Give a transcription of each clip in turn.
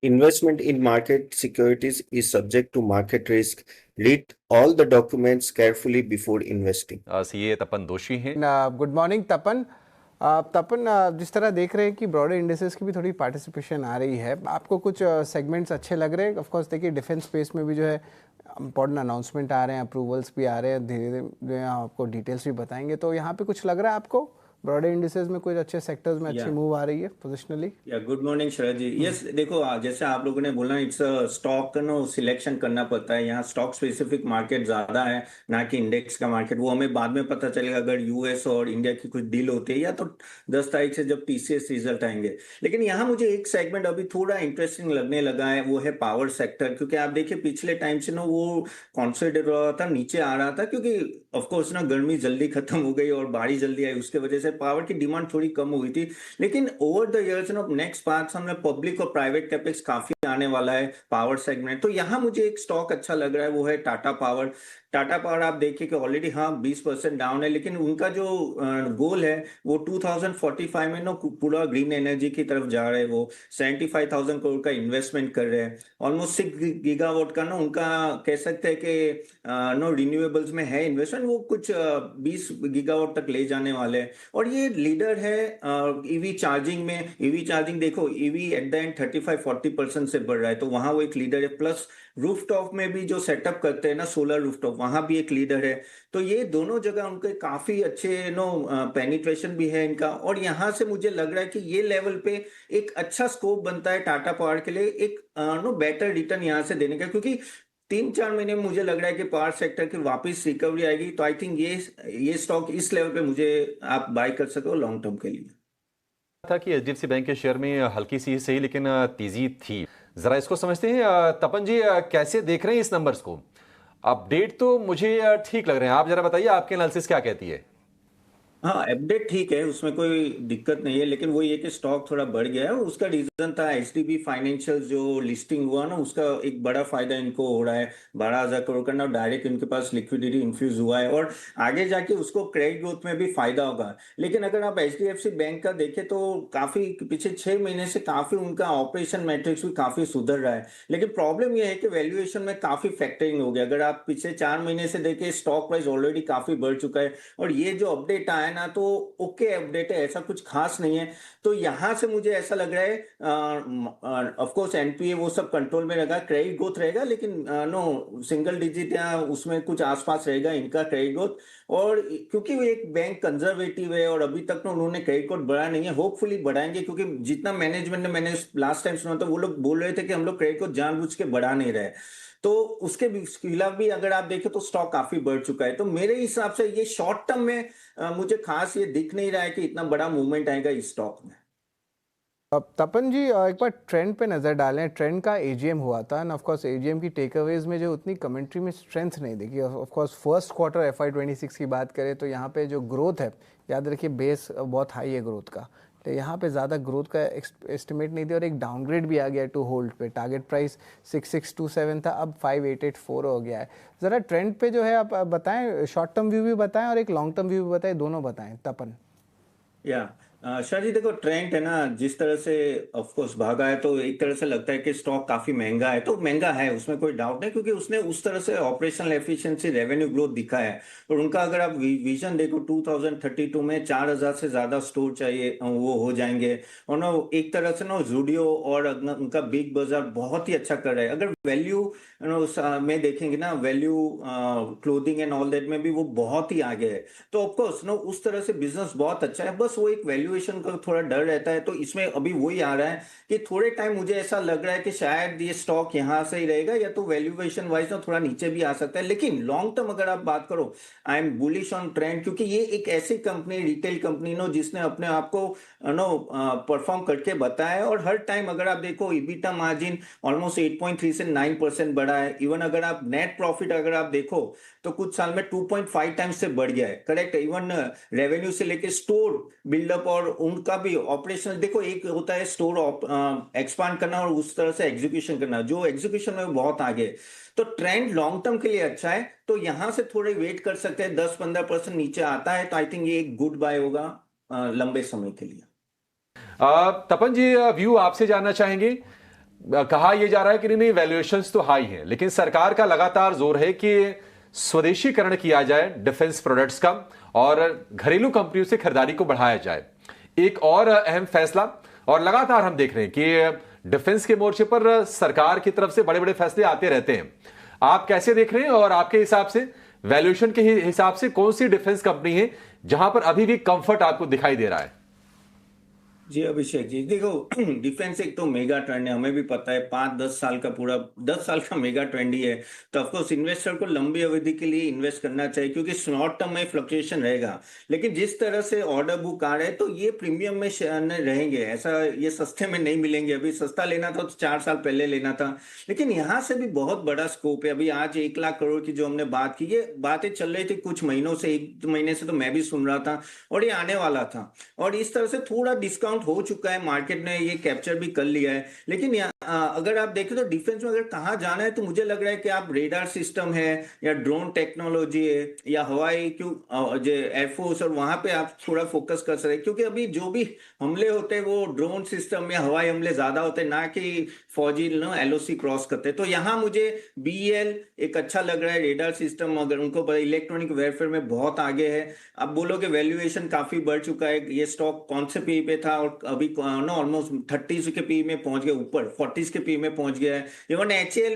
Investment in market securities is subject to market risk. Read all the documents carefully before investing. CA Tapan Doshi हैं। Good morning तपन। तपन, जिस तरह देख रहे हैं कि ब्रॉडर इंडिसेस की भी थोड़ी पार्टिसिपेशन आ रही है, आपको कुछ सेगमेंट्स अच्छे लग रहे हैं? ऑफ कोर्स देखिए, डिफेंस स्पेस में भी जो है इंपॉर्टेंट अनाउंसमेंट आ रहे हैं, अप्रूवल्स भी आ रहे हैं, धीरे धीरे जो है आपको डिटेल्स भी बताएंगे। तो यहाँ पे कुछ लग रहा है आपको ब्रॉडर इंडिसेस में कुछ अच्छे सेक्टर्स में अच्छी मूव आ रही है पोजिशनली? या गुड मॉर्निंग शरद जी। यस, देखो जैसे आप लोगों ने बोला, इट्स स्टॉक नो सिलेक्शन करना पड़ता है। यहाँ स्टॉक स्पेसिफिक मार्केट ज्यादा है, ना कि इंडेक्स का मार्केट। वो हमें बाद में पता चलेगा अगर यूएस और इंडिया की कुछ डील होती है, या तो 10 तारीख से जब टीसीएस रिजल्ट आएंगे। लेकिन यहाँ मुझे एक सेगमेंट अभी थोड़ा इंटरेस्टिंग लगने लगा है, वो है पावर सेक्टर। क्योंकि आप देखिए पिछले टाइम से ना वो कॉन्सोलिडेट हो रहा था, नीचे आ रहा था, क्योंकि ऑफकोर्स ना गर्मी जल्दी खत्म हो गई और बारिश जल्दी आई, उसके वजह से पावर की डिमांड थोड़ी कम हो गई थी। लेकिन ओवर द इयर्स ना नेक्स्ट 5 साल में पब्लिक और प्राइवेट कैपेक्स काफी आने वाला है पावर सेगमेंट। तो यहाँ मुझे एक स्टॉक अच्छा लग रहा है, वो है टाटा पावर। टाटा पावर आप देखिए कि ऑलरेडी हाँ 20% डाउन है, लेकिन उनका जो गोल है वो 2045 में ना पूरा ग्रीन एनर्जी की तरफ जा रहे हैं। वो 75,000 करोड़ का इन्वेस्टमेंट कर रहे हैं। ऑलमोस्ट 6 गीगावाट का ना उनका कह सकते हैं कि नो रिन्यूएबल्स में है इन्वेस्टमेंट। वो कुछ 20 गीगावाट तक ले जाने वाले हैं। और ये लीडर है ईवी चार्जिंग में। ईवी चार्जिंग देखो, ईवी एट द एंड 35-40% से बढ़ रहा है, तो वहां वो एक लीडर है। प्लस रूफटॉप में भी जो सेटअप करते हैं ना सोलर रूफटॉप, वहां भी एक लीडर है। तो ये दोनों जगह उनके काफी अच्छे नो पेनिट्रेशन भी है इनका। और यहां से मुझे लग रहा है कि ये लेवल पे एक अच्छा स्कोप बनता है टाटा पावर के लिए, एक नो बेटर रिटर्न यहां से देने का। क्योंकि 3-4 महीने में मुझे लग रहा है कि पावर सेक्टर की वापस रिकवरी आएगी। तो आई थिंक ये स्टॉक इस लेवल पे मुझे आप बाय कर सको लॉन्ग टर्म के लिए। था कि एचडीएफसी बैंक के शेयर में हल्की सी सही लेकिन तेजी थी। जरा इसको समझते हैं। तपन जी, कैसे देख रहे हैं इस नंबर्स को? अपडेट तो मुझे ठीक लग रहे हैं, आप जरा बताइए आपके एनालिसिस क्या कहती है? हाँ, अपडेट ठीक है, उसमें कोई दिक्कत नहीं है। लेकिन वो ये कि स्टॉक थोड़ा बढ़ गया है, और उसका रीजन था एचडीबी फाइनेंशियल जो लिस्टिंग हुआ ना, उसका एक बड़ा फायदा इनको हो रहा है। 12,000 करोड़ का ना डायरेक्ट इनके पास लिक्विडिटी इन्फ्यूज हुआ है, और आगे जाके उसको क्रेडिट ग्रोथ में भी फायदा होगा। लेकिन अगर आप एचडीएफसी बैंक का देखें तो काफी पिछले 6 महीने से काफी उनका ऑपरेशन मैट्रिक्स भी काफी सुधर रहा है। लेकिन प्रॉब्लम यह है कि वैल्यूएशन में काफी फैक्टरिंग हो गया। अगर आप पिछले 4 महीने से देखें, स्टॉक प्राइस ऑलरेडी काफी बढ़ चुका है। और ये जो अपडेट आया है ना, तो ओके अपडेट है, ऐसा कुछ खास नहीं है। तो यहां से मुझे ऐसा लग रहा है ऑफ कोर्स एनपीए वो सब कंट्रोल में रहेगा, क्रेडिट ग्रोथ रहेगा, लेकिन नो सिंगल डिजिट या उसमें कुछ आसपास रहेगा इनका क्रेडिट ग्रोथ। और क्योंकि वो एक बैंक कंजर्वेटिव है और अभी तक ना उन्होंने क्रेडिट ग्रोथ बढ़ाया नहीं है, होपफुली बढ़ाएंगे। क्योंकि जितना मैनेजमेंट ने, मैंने लास्ट टाइम सुना था, वो लोग बोल रहे थे कि हम लोग क्रेडिट ग्रोथ जानबूझ के बढ़ा नहीं रहे। तो उसके खिलाफ भी अगर आप देखें तो स्टॉक काफी बढ़ चुका है। तो मेरे हिसाब से ये शॉर्ट टर्म में मुझे खास ये दिख नहीं रहा है कि इतना बड़ा मूवमेंट आएगा इस स्टॉक में। अब तपन जी, एक बार ट्रेंड पे नज़र डालें। ट्रेंड का एजीएम हुआ था, एंड ऑफ कोर्स एजीएम की टेकअवेज में जो उतनी कमेंट्री में स्ट्रेंथ नहीं देखी। Of course first quarter FY26 की बात करें तो यहाँ पे जो ग्रोथ है, याद रखिए बेस बहुत हाई है ग्रोथ का, तो यहाँ पे ज़्यादा ग्रोथ का एस्टिमेट नहीं दिया, और एक डाउनग्रेड भी आ गया टू होल्ड पे। टारगेट प्राइस 6627 था, अब 5884 हो गया है। ज़रा ट्रेंड पे जो है आप बताएं, शॉर्ट टर्म व्यू भी बताएं और एक लॉन्ग टर्म व्यू भी बताएं, दोनों बताएं तपन। या शाह जी, देखो ट्रेंड है ना जिस तरह से ऑफ कोर्स भागा है, तो एक तरह से लगता है कि स्टॉक काफी महंगा है। तो महंगा है, उसमें कोई डाउट नहीं, क्योंकि उसने उस तरह से ऑपरेशनल एफिशिएंसी रेवेन्यू ग्रोथ दिखा है। और उनका अगर आप विजन देखो 2032 में 4,000 से ज्यादा स्टोर चाहिए, वो हो जाएंगे। और ना एक तरह से ना जूडियो और उनका बिग बाजार बहुत ही अच्छा कर रहा है। अगर वैल्यू में देखेंगे ना, value clothing and all that में भी वो बहुत ही आगे है। तो ऑफकोर्स नो उस तरह से बिजनेस बहुत अच्छा है, बस वो एक वैल्यूएशन का थोड़ा डर रहता है। तो इसमें अभी वही आ रहा है कि थोड़े टाइम मुझे ऐसा लग रहा है कि शायद ये स्टॉक यहां से ही रहेगा, या तो वैल्यूएशन वाइज ना थोड़ा नीचे भी आ सकता है। लेकिन लॉन्ग टर्म अगर आप बात करो, I am bullish on trend. क्योंकि ये एक ऐसी कंपनी, रिटेल कंपनी नो, जिसने अपने आप को नो परफॉर्म करके बताया है। और हर टाइम अगर आप देखो इबिटा मार्जिन ऑलमोस्ट 8.3 से 9% बढ़ा है। इवन अगर आप नेट प्रॉफिट अगर आप देखो तो कुछ साल में 2.5 टाइम्स से बढ़ गया है। करेक्ट, इवन रेवेन्यू से लेके स्टोर बिल्डअप और उनका भी ऑपरेशनल देखो, एक होता है स्टोर एक्सपांड करना और उस तरह से एग्जीक्यूशन करना, जो एग्जीक्यूशन में बहुत आगे है। तो ट्रेंड लॉन्ग टर्म के लिए अच्छा है। तो यहां से थोड़े वेट कर सकते हैं, 10-15% नीचे आता है तो आई थिंक ये एक गुड बाय होगा लंबे समय के लिए। तपन जी, व्यू आपसे जानना चाहेंगे। कहा यह जा रहा है कि नहीं वैल्यूएशंस तो हाई हैं, लेकिन सरकार का लगातार जोर है कि स्वदेशीकरण किया जाए डिफेंस प्रोडक्ट्स का और घरेलू कंपनियों से खरीदारी को बढ़ाया जाए। एक और अहम फैसला, और लगातार हम देख रहे हैं कि डिफेंस के मोर्चे पर सरकार की तरफ से बड़े बड़े फैसले आते रहते हैं। आप कैसे देख रहे हैं, और आपके हिसाब से वैल्यूएशन के हिसाब से कौन सी डिफेंस कंपनी है जहां पर अभी भी कंफर्ट आपको दिखाई दे रहा है? जी अभिषेक जी, देखो डिफेंस एक तो मेगा ट्रेंड है, हमें भी पता है 5-10 साल का पूरा 10 साल का मेगा ट्रेंड ही है। तो ऑफकोर्स इन्वेस्टर को लंबी अवधि के लिए इन्वेस्ट करना चाहिए, क्योंकि शॉर्ट टर्म में फ्लक्चुएशन रहेगा। लेकिन जिस तरह से ऑर्डर बुक आ रहे हैं तो ये प्रीमियम में रहेंगे, ऐसा ये सस्ते में नहीं मिलेंगे। अभी सस्ता लेना था तो 4 साल पहले लेना था, लेकिन यहाँ से भी बहुत बड़ा स्कोप है। अभी आज 1 लाख करोड़ की जो हमने बात की, ये बातें चल रही थी कुछ महीनों से, 1 महीने से तो मैं भी सुन रहा था, और ये आने वाला था। और इस तरह से थोड़ा डिस्काउंट हो चुका है, मार्केट ने ये कैप्चर भी कर लिया है। लेकिन अगर आप देखें तो डिफेंस में अगर कहाँ जाना है, तो मुझे लग रहा है कि आप रेडार सिस्टम है या ड्रोन टेक्नोलॉजी है या हवाई जो एयरफोर्स, और वहां पे आप थोड़ा फोकस कर सकते हैं। क्योंकि अभी जो भी हमले होते हैं वो ड्रोन सिस्टम या हवाई हमले ज्यादा होते हैं, ना कि फौजी एलओसी क्रॉस करते हैं। तो यहाँ मुझे बीएल एक अच्छा लग रहा है, रेडार सिस्टम अगर उनको इलेक्ट्रॉनिक वेरफेयर में बहुत आगे है। अब बोलोगे वैल्यूएशन काफी बढ़ चुका है, ये स्टॉक कौन से पी पे था और अभी ना ऑलमोस्ट 30 के पी में पहुंच गया, ऊपर 40 के पी में पहुंच गया है। इवन एचएल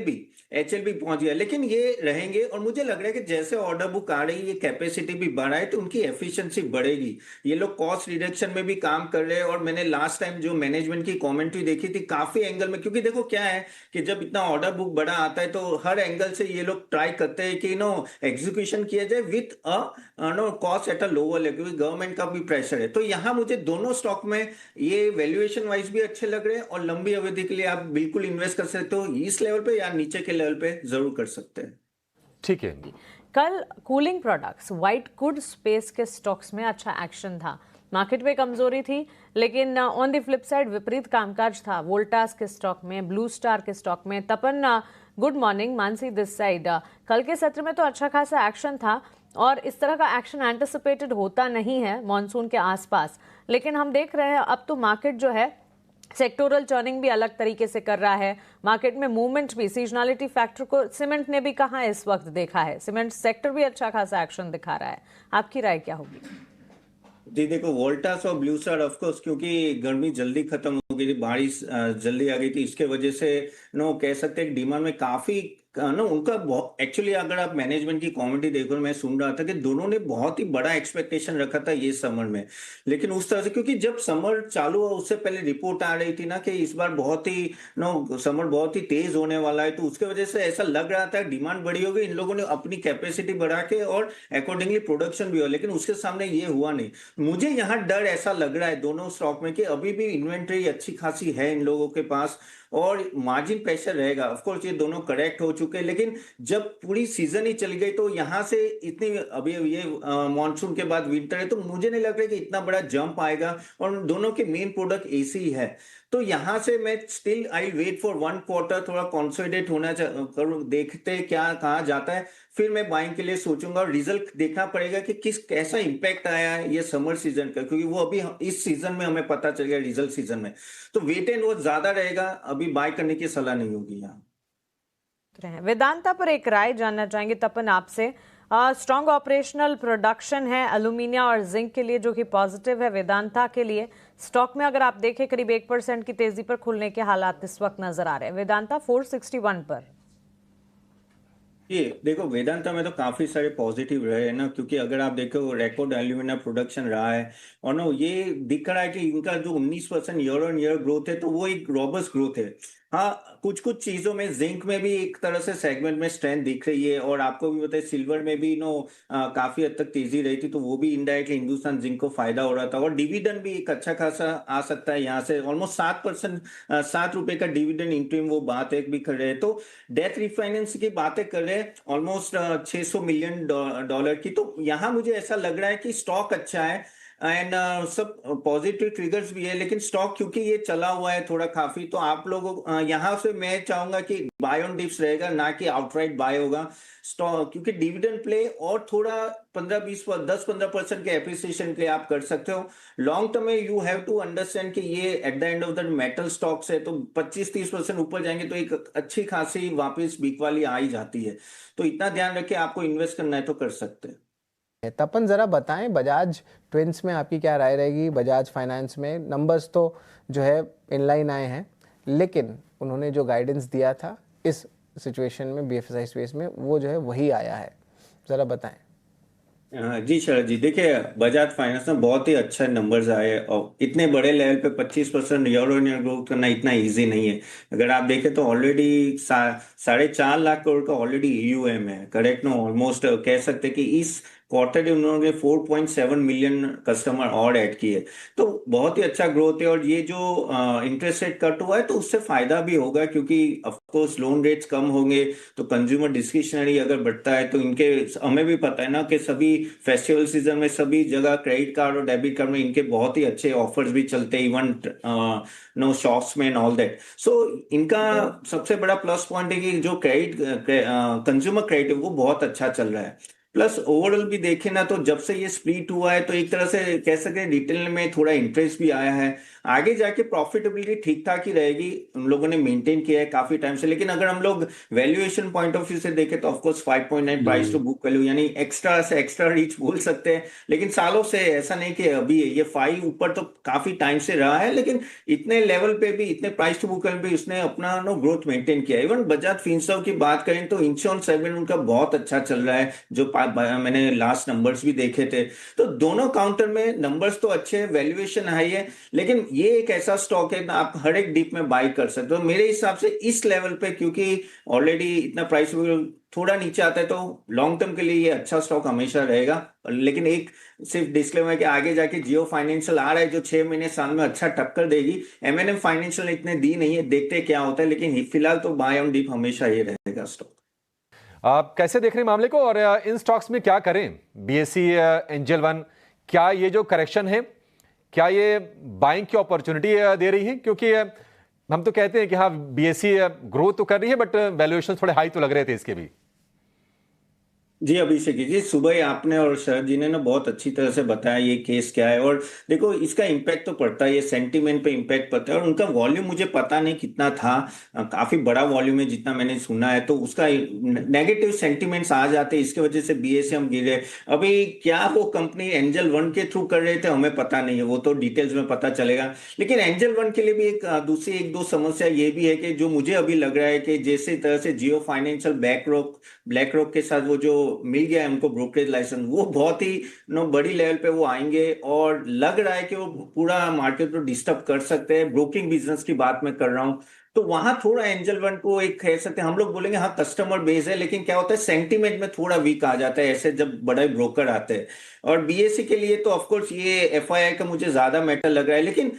भी पहुंच गया। लेकिन ये रहेंगे, और मुझे लग रहा है कि जैसे ऑर्डर बुक आ रही है, ये कैपेसिटी भी बढ़ा है, तो उनकी एफिशिएंसी बढ़ेगी। ये लोग कॉस्ट रिडक्शन में भी काम कर रहे हैं। और मैंने लास्ट टाइम जो मैनेजमेंट की कमेंट्री देखी थी काफी एंगल में, क्योंकि देखो क्या है कि जब इतना ऑर्डर बुक बड़ा आता है तो हर एंगल से ये लोग ट्राई करते हैं कि एग्जीक्यूशन किया जाए with cost at a lower level, क्योंकि गवर्नमेंट का भी प्रेशर है। तो यहाँ मुझे दोनों स्टॉक में ये वैल्यूएशन वाइज भी अच्छे लग रहे हैं, और लंबी अवधि के लिए आप बिल्कुल इन्वेस्ट कर सकते हो। इस लेवल पे या नीचे के लेवल पे जरूर कर सकते हैं। ठीक है। कल cooling products, white good space के स्टॉक्स में अच्छा एक्शन था। मार्केट में कमजोरी थी, लेकिन ऑन द फ्लिप साइड विपरीत कामकाज था वोल्टास के स्टॉक में, ब्लू स्टार के स्टॉक में। Tapan good morning, Mansi this side. कल के सत्र में तो अच्छा खासा एक्शन था, और इस तरह का एक्शन एंटिसिपेटेड होता नहीं है मॉनसून के आसपास। लेकिन हम देख रहे हैं अब तो मार्केट जो है सेक्टोरल टर्निंग भी अलग तरीके से कर रहा है। मार्केट में मूवमेंट भी, सीजनलिटी फैक्टर को सीमेंट ने भी कहाँ इस वक्त देखा है, सीमेंट सेक्टर भी अच्छा खासा एक्शन दिखा रहा है। आपकी राय क्या होगी? जी देखो, वोल्टास और ब्लू स्टार ऑफकोर्स, क्योंकि गर्मी जल्दी खत्म हो गई थी, बारिश जल्दी आ गई थी, इसके वजह से कह सकते हैं डिमांड में काफी उनका बहुत, एक्चुअली अगर आप मैनेजमेंट की कमेंट्री देखो, मैं सुन रहा था कि दोनों ने बहुत ही बड़ा एक्सपेक्टेशन रखा था ये समर में। लेकिन उस तरह से, क्योंकि जब समर चालू हुआ उससे पहले रिपोर्ट आ रही थी ना कि इस बार बहुत ही समर बहुत ही तेज होने वाला है, तो उसके वजह से ऐसा लग रहा था डिमांड बड़ी होगी। इन लोगों ने अपनी कैपेसिटी बढ़ा के और अकॉर्डिंगली प्रोडक्शन भी हुआ, लेकिन उसके सामने ये हुआ नहीं। मुझे यहाँ डर ऐसा लग रहा है दोनों स्टॉक में कि अभी भी इन्वेंट्री अच्छी खासी है इन लोगों के पास, और मार्जिन प्रेशर रहेगा। ऑफ कोर्स ये दोनों करेक्ट हो चुके हैं, लेकिन जब पूरी सीजन ही चली गई तो यहाँ से इतनी, अभी ये मॉनसून के बाद विंटर है, तो मुझे नहीं लग रहा कि इतना बड़ा जंप आएगा। और दोनों के मेन प्रोडक्ट एसी ही है, तो यहाँ से मैं still I wait for 1 quarter, थोड़ा कंसोलिडेट होना देखते क्या कहाँ जाता है, फिर मैं बाइंग के लिए सोचूंगा। और रिजल्ट देखना पड़ेगा कि कैसा इंपैक्ट आया है ये समर सीजन का, क्योंकि वो अभी इस सीजन में हमें पता चल गया, रिजल्ट सीजन में। तो वेट एंड वॉच ज्यादा रहेगा, अभी बाय करने की सलाह नहीं होगी यहाँ। वेदांता पर एक राय जानना चाहेंगे तपन आपसे। स्ट्रॉन्ग ऑपरेशनल प्रोडक्शन है एल्यूमिनियम और जिंक के लिए, जो कि पॉजिटिव है वेदांता के लिए। स्टॉक में अगर आप देखें करीब 1% की तेजी पर खुलने के हालात इस वक्त नजर आ रहे हैं। वेदांता 461 पर। ये देखो, वेदांता में तो काफी सारे पॉजिटिव रहे हैं ना, क्योंकि अगर आप देखो रिकॉर्ड एल्यूमिनियम प्रोडक्शन रहा है, और ये दिख रहा है कि इनका जो 19% ईयर ऑन ईयर ग्रोथ है, तो वो एक रॉबस्ट ग्रोथ है। हाँ, कुछ कुछ चीजों में जिंक में भी एक तरह से सेगमेंट में स्ट्रेंथ दिख रही है, और आपको भी पता है सिल्वर में भी काफी हद तक तेजी रही थी, तो वो भी इनडायरेक्टली हिंदुस्तान जिंक को फायदा हो रहा था। और डिविडेंड भी एक अच्छा खासा आ सकता है यहाँ से, ऑलमोस्ट 7%, 7 रुपए का डिविडेंड इंटरिम वो बात एक भी कर रहे हैं। तो डेथ रिफाइनेंस की बातें कर रहे हैं ऑलमोस्ट $600 मिलियन की। तो यहाँ मुझे ऐसा लग रहा है कि स्टॉक अच्छा है, एंड सब पॉजिटिव ट्रिगर्स भी है। लेकिन स्टॉक क्योंकि ये चला हुआ है थोड़ा काफी, तो आप लोगों यहाँ से मैं चाहूंगा कि बाय ऑन डिप्स रहेगा, ना कि आउटराइट बाय होगा स्टॉक, क्योंकि डिविडेंड प्ले और थोड़ा 15-20 10-15% के एप्रिसिएशन के लिए आप कर सकते हो। लॉन्ग टर्म में यू हैव टू अंडरस्टैंड कि ये at the end of the metal stocks है, तो 25-30% ऊपर जाएंगे तो एक अच्छी खासी वापस बिक वाली आ ही जाती है। तो इतना ध्यान रखें, आपको इन्वेस्ट करना है तो कर सकते हैं। तपन ज़रा बताएं बजाज ट्विंस में आपकी क्या राय रहेगी। बजाज फाइनेंस में नंबर्स तो जो है इनलाइन आए हैं, लेकिन उन्होंने जो गाइडेंस दिया था इस सिचुएशन में बीएफएसआई स्पेस में वो जो है वही आया है, ज़रा बताएं। जी शरद जी, देखिए बजाज फाइनेंस में बहुत ही अच्छा नंबर्स आए और इतने बड़े लेवल पे 25% ईयर ऑन ईयर ग्रोथ करना इतना इजी नहीं है। अगर आप देखें तो ऑलरेडी 4.5 लाख करोड़ का ऑलरेडी ईयूएम है, करेक्ट नो, ऑलमोस्ट कह सकते हैं कि इस क्वार्टर उन्होंने 4.7 मिलियन कस्टमर और ऐड किए, तो बहुत ही अच्छा ग्रोथ है। और ये जो इंटरेस्ट रेट कट हुआ है तो उससे फायदा भी होगा, क्योंकि ऑफ कोर्स लोन रेट्स कम होंगे तो कंज्यूमर डिस्क्रिशनरी अगर बढ़ता है तो इनके, हमें भी पता है ना कि सभी फेस्टिवल सीजन में सभी जगह क्रेडिट कार्ड और डेबिट कार्ड में इनके बहुत ही अच्छे ऑफर्स भी चलते हैं, इवन नो शॉप्स में एंड ऑल दैट। सो इनका सबसे बड़ा प्लस पॉइंट है कि जो क्रेडिट कंज्यूमर क्रेडिट है वो बहुत अच्छा चल रहा है। प्लस ओवरऑल भी देखें ना तो जब से ये स्प्लिट हुआ है तो एक तरह से कह सकते हैं रिटेल में थोड़ा इंटरेस्ट भी आया है। आगे जाके प्रॉफिटेबिलिटी ठीक ठाक ही रहेगी, उन लोगों ने मेंटेन किया है काफी टाइम से। लेकिन अगर हम लोग वैल्यूएशन पॉइंट ऑफ व्यू से देखें तो of course 5.9 price to book value, यानी एक्स्ट्रा से एक्स्ट्रा रीच बोल सकते हैं। लेकिन सालों से ऐसा नहीं कि अभी ये 5 ऊपर तो काफी टाइम से रहा है, लेकिन इतने लेवल पे भी, इतने प्राइस टू बुक वैल्यू पे उसने अपना नो ग्रोथ मेंटेन किया। इवन बजाज फिनसर्व की बात करें तो इंश्योरेंस सेगमेंट उनका बहुत अच्छा चल रहा है, जो मैंने लास्ट नंबर्स भी देखे थे। तो दोनों काउंटर में नंबर्स तो अच्छे हैं, वैल्यूएशन हाई है, लेकिन ये एक ऐसा स्टॉक है आप हर एक डीप में बाई कर सकते हो मेरे हिसाब से इस लेवल पे, क्योंकि ऑलरेडी इतना प्राइस थोड़ा नीचे आता है तो लॉन्ग टर्म के लिए ये अच्छा स्टॉक हमेशा रहेगा। लेकिन एक सिर्फ डिस्क्लेमर है कि आगे जाके जियो फाइनेंशियल आ रहा है जो 6 महीने साल में अच्छा टक्कर देगी। एमएनएम फाइनेंशियल ने इतने दी नहीं है, देखते क्या होता है, लेकिन फिलहाल तो बाय ऑन डीप हमेशा ये रहेगा स्टॉक। आप कैसे देख रहे हैं मामले को, और इन स्टॉक्स में क्या करें? बीएसई एंजल वन, क्या ये जो करेक्शन है क्या ये बाइंग की अपॉर्चुनिटी दे रही है? क्योंकि हम तो कहते हैं कि हाँ बीएसई ग्रोथ तो कर रही है, बट वैल्यूएशन थोड़े हाई तो लग रहे थे इसके भी। जी अभिषेक जी, सुबह ही आपने और शरद जी ने ना बहुत अच्छी तरह से बताया ये केस क्या है। और देखो इसका इम्पैक्ट तो पड़ता है, ये सेंटीमेंट पे इम्पैक्ट पड़ता है। और उनका वॉल्यूम मुझे पता नहीं कितना था, काफी बड़ा वॉल्यूम है जितना मैंने सुना है, तो उसका नेगेटिव सेंटीमेंट्स आ जाते हैं, इसके वजह से बीएसएम गिरे। अभी क्या वो कंपनी एंजल वन के थ्रू कर रहे थे हमें पता नहीं है, वो तो डिटेल्स में पता चलेगा। लेकिन एंजल वन के लिए भी एक दूसरी 1-2 समस्या ये भी है कि जो मुझे अभी लग रहा है कि जैसे तरह से जियो फाइनेंशियल ब्लैक रॉक के साथ वो जो मिल गया है हमको ब्रोकरेज लाइसेंस, वो बहुत ही बड़ी लेवल पे वो आएंगे और लग रहा है कि वो पूरा मार्केट को डिस्टर्ब कर सकते हैं। ब्रोकिंग बिजनेस की बात मैं कर रहा हूँ, तो वहां थोड़ा एंजल वन को एक कह सकते हैं, हम लोग बोलेंगे हाँ कस्टमर बेस है, लेकिन क्या होता है सेंटीमेंट में थोड़ा वीक आ जाता है ऐसे जब बड़े ब्रोकर आते हैं। और बीएसई के लिए तो ऑफकोर्स ये एफआईआई का मुझे ज्यादा मैटर लग रहा है। लेकिन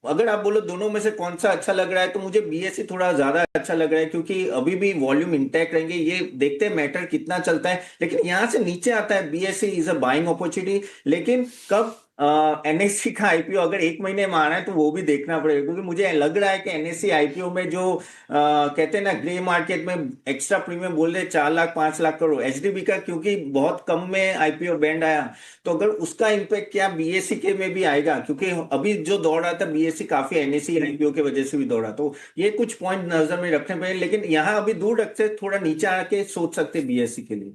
अगर आप बोलो दोनों में से कौन सा अच्छा लग रहा है तो मुझे बीएसई थोड़ा ज्यादा अच्छा लग रहा है, क्योंकि अभी भी वॉल्यूम इंटैक्ट रहेंगे, ये देखते हैं मैटर कितना चलता है। लेकिन यहां से नीचे आता है BSE is a buying opportunity, लेकिन कब एनएससी का आईपीओ अगर 1 महीने में आ रहा है तो वो भी देखना पड़ेगा। क्योंकि मुझे लग रहा है कि एनएससी आईपीओ में जो कहते हैं ना ग्रे मार्केट में एक्स्ट्रा प्रीमियम बोल रहे 4 लाख 5 लाख करोड़ एचडीबी का, क्योंकि बहुत कम में आईपीओ बैंड आया, तो अगर उसका इंपैक्ट क्या बीएसई के में भी आएगा, क्योंकि अभी जो दौड़ रहा था बीएसई काफी एनएससी आईपीओ की वजह से भी दौड़ा, तो ये कुछ पॉइंट नजर में रखने पड़े। लेकिन यहाँ अभी दूर रखते थोड़ा नीचे आके सोच सकते बीएसई के लिए।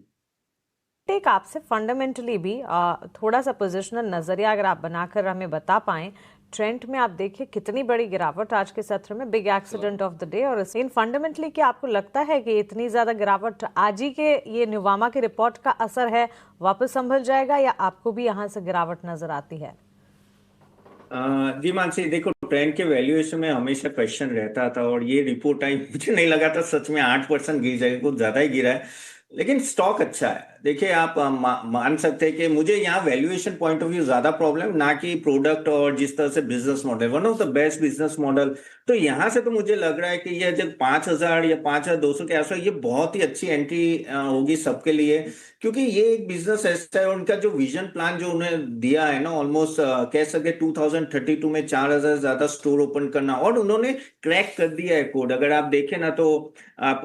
टेक आपसे फंडामेंटली भी थोड़ा सा पोजिशनल नजरिया अगर आप बनाकर हमें बता पाएं, ट्रेंड में आप देखिए कितनी बड़ी गिरावट आज के सत्र में, big accident of the day. और इन फंडामेंटली क्या आपको लगता है कि इतनी ज्यादा गिरावट आज ही के ये न्यूवामा की रिपोर्ट का असर है, वापस संभल जाएगा, या आपको भी यहाँ से गिरावट नजर आती है? जी मानसी, देखो ट्रेंड के वैल्यूएशन में हमेशा क्वेश्चन रहता था, और ये रिपोर्ट आई मुझे नहीं लगा था सच में 8% गिर जाएगा, कुछ ज्यादा ही गिरा है। लेकिन स्टॉक अच्छा है। देखिए आप मान सकते हैं कि मुझे यहाँ वैल्यूएशन पॉइंट ऑफ व्यू ज्यादा प्रॉब्लम, ना कि प्रोडक्ट और जिस तरह से business model, one of the best business model. तो यहाँ से तो मुझे लग रहा है कि ये जब 5,000 या 5,200 के आसपास, ये बहुत ही अच्छी एंट्री होगी सबके लिए, क्योंकि ये एक बिजनेस ऐसा है। उनका जो विजन प्लान जो उन्हें दिया है ना, ऑलमोस्ट कह सकते 2032 में 4,000 ज्यादा स्टोर ओपन करना, और उन्होंने क्रैक कर दिया है कोड। अगर आप देखें ना तो आप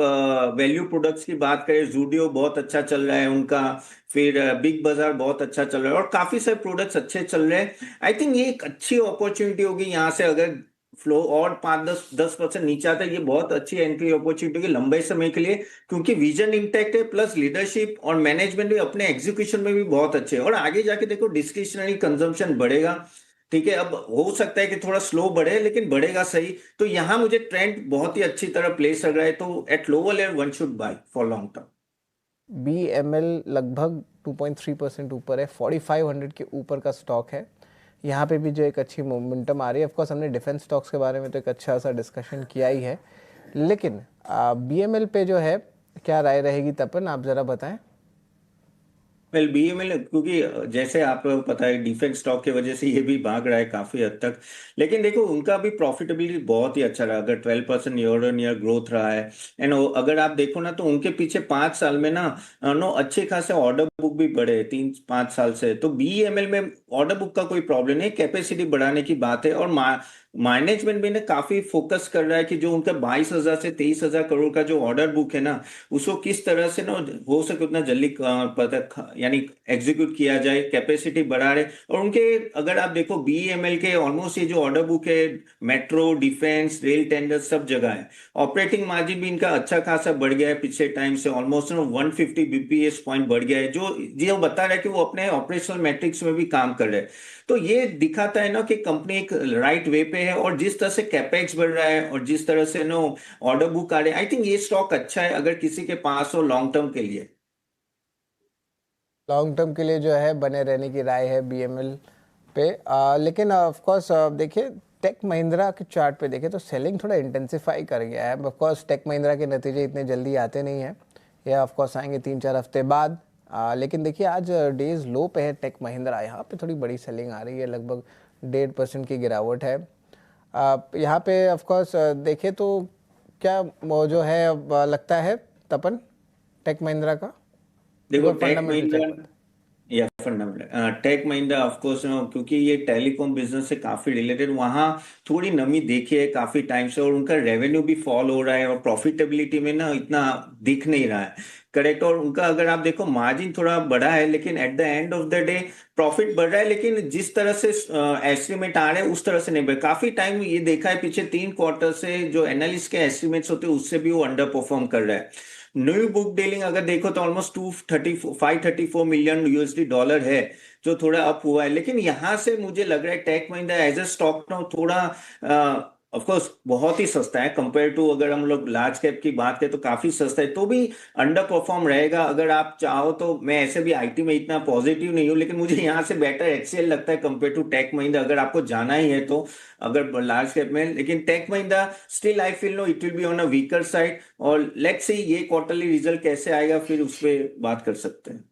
वैल्यू प्रोडक्ट्स की बात करें, जूडियो बहुत अच्छा चल रहा है, उनका उनका, फिर बिग बाजार बहुत अच्छा चल रहा है और काफी सारे प्रोडक्ट्स अच्छे चल रहे हैं। आई थिंक ये एक अच्छी अपॉर्चुनिटी होगी यहाँ से, अगर फ्लो और 5-10% नीचे आता है, ये बहुत अच्छी एंट्री अपॉर्चुनिटी होगी लंबे समय के लिए, क्योंकि विजन इंटैक्ट है, प्लस लीडरशिप और मैनेजमेंट भी अपने एग्जीक्यूशन में भी बहुत अच्छे है। और आगे जाके देखो डिस्क्रिशनरी कंजम्पशन बढ़ेगा, ठीक है, अब हो सकता है कि थोड़ा स्लो बढ़े लेकिन बढ़ेगा सही। तो यहाँ मुझे ट्रेंड बहुत ही अच्छी तरह प्लेस लग रहा है, तो at lower level one should buy for long term. BML लगभग 2.3% ऊपर है, 4500 के ऊपर का स्टॉक है। यहाँ पे भी जो एक अच्छी मोमेंटम आ रही है। ऑफ कोर्स हमने डिफेंस स्टॉक्स के बारे में तो एक अच्छा सा डिस्कशन किया ही है, लेकिन BML पे जो है क्या राय रहेगी तपन, आप ज़रा बताएं। वेल बीएमएल, क्योंकि जैसे आपको पता है डिफेंस स्टॉक की वजह से ये भी भाग रहा है काफी हद तक, लेकिन देखो उनका भी प्रॉफिटेबिलिटी बहुत ही अच्छा रहा, अगर 12% ईयर ऑन ईयर ग्रोथ रहा है। एंड अगर आप देखो ना तो उनके पीछे 5 साल में ना नो अच्छे खासे ऑर्डर बुक भी बढ़े 3-5 साल से। तो बीएमएल में ऑर्डर बुक का कोई प्रॉब्लम नहीं, कैपेसिटी बढ़ाने की बात है। और मैनेजमेंट भी ना काफी फोकस कर रहा है कि जो उनका 22,000 से 23,000 करोड़ का जो ऑर्डर बुक है ना, उसको किस तरह से ना हो सके उतना जल्दी पता यानी एग्जीक्यूट किया जाए, कैपेसिटी बढ़ा रहे। और उनके अगर आप देखो बीईएमएल के ऑलमोस्ट ये जो ऑर्डर बुक है, मेट्रो, डिफेंस, रेल टेंडर सब जगह है। ऑपरेटिंग मार्जिन भी इनका अच्छा खासा बढ़ गया है पिछले टाइम से, ऑलमोस्ट 150 बीपीएस पॉइंट बढ़ गया है, जो बता रहा है कि वो अपने ऑपरेशनल मैट्रिक्स में भी काम कर रहे हैं। तो ये दिखाता है ना कि कंपनी एक राइट वे पे है, और जिस तरह से कैपेक्स बढ़ रहा है और जिस तरह से नो ऑर्डर बुक आ रहे हैं, आई थिंक ये स्टॉक अच्छा है अगर किसी के पास हो लॉन्ग टर्म के लिए। लॉन्ग टर्म के लिए जो है बने रहने की राय है BML पे। लेकिन ऑफ कोर्स देखिए टेक महिंद्रा के चार्ट पे देखें तो सेलिंग थोड़ा इंटेंसिफाई कर गया है। ऑफ कोर्स टेक महिंद्रा के नतीजे इतने जल्दी आते नहीं हैं, ये ऑफ कोर्स आएंगे 3-4 हफ्ते बाद। लेकिन देखिए आज डेज लो पे है टेक महिंद्रा, यहाँ पे थोड़ी बड़ी सेलिंग आ रही है, लगभग 1.5% की गिरावट है। यहाँ पे ऑफ कोर्स देखें तो क्या वो जो है लगता है तपन टेक महिंद्रा का देखो टेक फंडामेंटल महिंद्रा चेक। या fundamental tech Mahindra of course क्योंकि ये टेलीकॉम बिजनेस से काफी रिलेटेड, वहाँ थोड़ी नमी देखी है काफी टाइम से, और उनका रेवेन्यू भी फॉल हो रहा है और प्रॉफिटेबिलिटी में ना इतना दिख नहीं रहा है, करेक्ट। और उनका अगर आप देखो मार्जिन थोड़ा बढ़ा है, लेकिन at the end of the day profit बढ़ रहा है, लेकिन जिस तरह से एस्टिमेट आ रहे हैं उस तरह से नहीं बढ़। काफी टाइम ये देखा है पिछले 3 क्वार्टर से जो एनालिस्ट के एस्टिमेट्स होते हैं उससे भी वो अंडर परफॉर्म कर रहा है। न्यू बुक डीलिंग अगर देखो तो ऑलमोस्ट 534 मिलियन यूएसडी डॉलर है, जो थोड़ा अप हुआ है। लेकिन यहां से मुझे लग रहा है tech Mahindra as a stock ना थोड़ा ऑफ कोर्स बहुत ही सस्ता है कंपेयर टू, अगर हम लोग लार्ज कैप की बात करें तो काफी सस्ता है, तो भी अंडर परफॉर्म रहेगा। अगर आप चाहो तो, मैं ऐसे भी आईटी में इतना पॉजिटिव नहीं हूँ, लेकिन मुझे यहाँ से बेटर एचसीएल लगता है कंपेयर टू टेक महिंद्रा, अगर आपको जाना ही है तो, अगर लार्ज कैप में। लेकिन tech Mahindra still I feel no it will be on a weaker side, और लेट्स सी ये क्वार्टरली रिजल्ट कैसे आएगा, फिर उस पर बात कर सकते हैं।